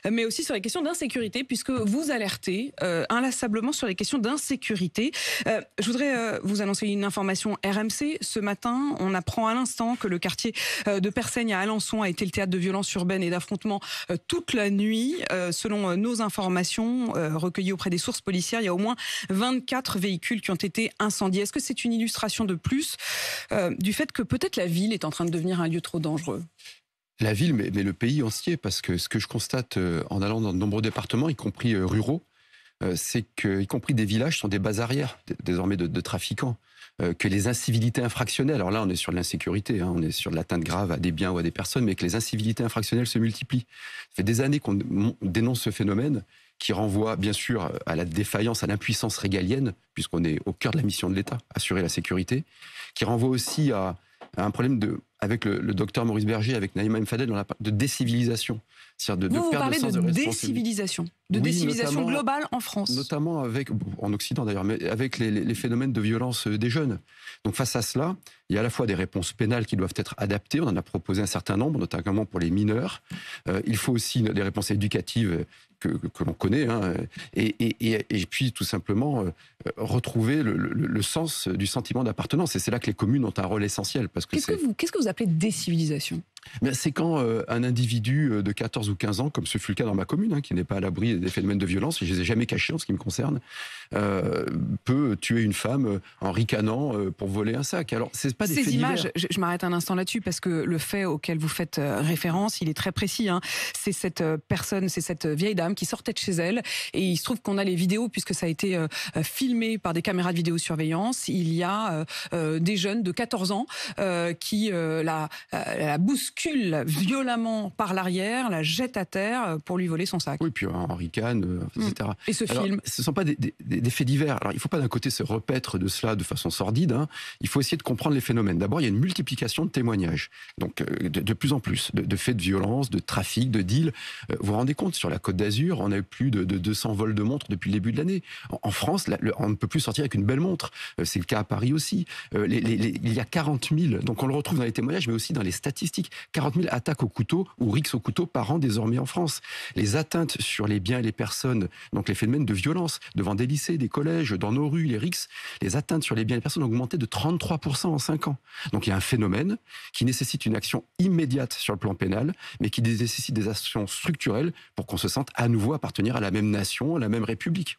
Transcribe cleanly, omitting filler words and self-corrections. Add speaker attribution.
Speaker 1: mais aussi sur les questions d'insécurité, puisque vous alertez inlassablement sur les questions d'insécurité. Je voudrais vous annoncer une information RMC. Ce matin, on apprend à l'instant que le quartier de Persaigne à Alençon a été le théâtre de violences urbaines et d'affrontements toute la nuit. Selon nos informations recueillies auprès des sources policières, il y a au moins 24 véhicules qui ont été incendiés. Est-ce que c'est une illustration de plus du fait que peut-être la ville est en train de devenir un lieu trop dangereux ?
Speaker 2: La ville, mais le pays entier, parce que ce que je constate en allant dans de nombreux départements, y compris ruraux, c'est que, y compris des villages, sont des bases arrières désormais de trafiquants. Que les incivilités infractionnelles, alors là on est sur de l'insécurité, on est sur de l'atteinte grave à des biens ou à des personnes, mais que les incivilités infractionnelles se multiplient. Ça fait des années qu'on dénonce ce phénomène qui renvoie bien sûr à la défaillance, à l'impuissance régalienne, puisqu'on est au cœur de la mission de l'État, assurer la sécurité, qui renvoie aussi à un problème avec le docteur Maurice Berger, avec Naïma M. Fadel, de décivilisation. C'est-à-dire de
Speaker 1: vous
Speaker 2: perdre le sens de responsabilité.
Speaker 1: décivilisation, décivilisation globale en France.
Speaker 2: Notamment en Occident d'ailleurs, mais avec les phénomènes de violence des jeunes. Donc face à cela, il y a à la fois des réponses pénales qui doivent être adaptées, on en a proposé un certain nombre, notamment pour les mineurs. Il faut aussi des réponses éducatives que l'on connaît, et puis tout simplement retrouver le sens du sentiment d'appartenance. Et c'est là que les communes ont un rôle essentiel.
Speaker 1: Qu'est-ce que vous appelez décivilisation ?
Speaker 2: C'est quand un individu de 14 ou 15 ans, comme ce fut le cas dans ma commune, qui n'est pas à l'abri des phénomènes de violence, et je ne les ai jamais cachés en ce qui me concerne, peut tuer une femme en ricanant pour voler un sac. Alors, c'est pas des faits divers.
Speaker 1: Ces images, je m'arrête un instant là-dessus, parce que le fait auquel vous faites référence, il est très précis. C'est cette personne, c'est cette vieille dame qui sortait de chez elle, et il se trouve qu'on a les vidéos, puisque ça a été filmé par des caméras de vidéosurveillance. Il y a des jeunes de 14 ans qui la bousculent violemment par l'arrière, la jette à terre pour lui voler son sac.
Speaker 2: Oui, puis en ricane, etc.
Speaker 1: Et ce film,
Speaker 2: ce ne sont pas des faits divers. Alors, il ne faut pas d'un côté se repaître de cela de façon sordide. Il faut essayer de comprendre les phénomènes. D'abord, il y a une multiplication de témoignages. Donc, de plus en plus, de faits de violence, de trafic, de deals. Vous vous rendez compte, sur la Côte d'Azur, on a eu plus de 200 vols de montres depuis le début de l'année. En France, on ne peut plus sortir avec une belle montre. C'est le cas à Paris aussi. Il y a 40 000, donc on le retrouve dans les témoignages, mais aussi dans les statistiques. 40 000 attaques au couteau ou rixes au couteau par an désormais en France. Les atteintes sur les biens et les personnes, donc les phénomènes de violence devant des lycées, des collèges, dans nos rues, les rixes, les atteintes sur les biens et les personnes ont augmenté de 33% en 5 ans. Donc il y a un phénomène qui nécessite une action immédiate sur le plan pénal, mais qui nécessite des actions structurelles pour qu'on se sente à nouveau appartenir à la même nation, à la même République.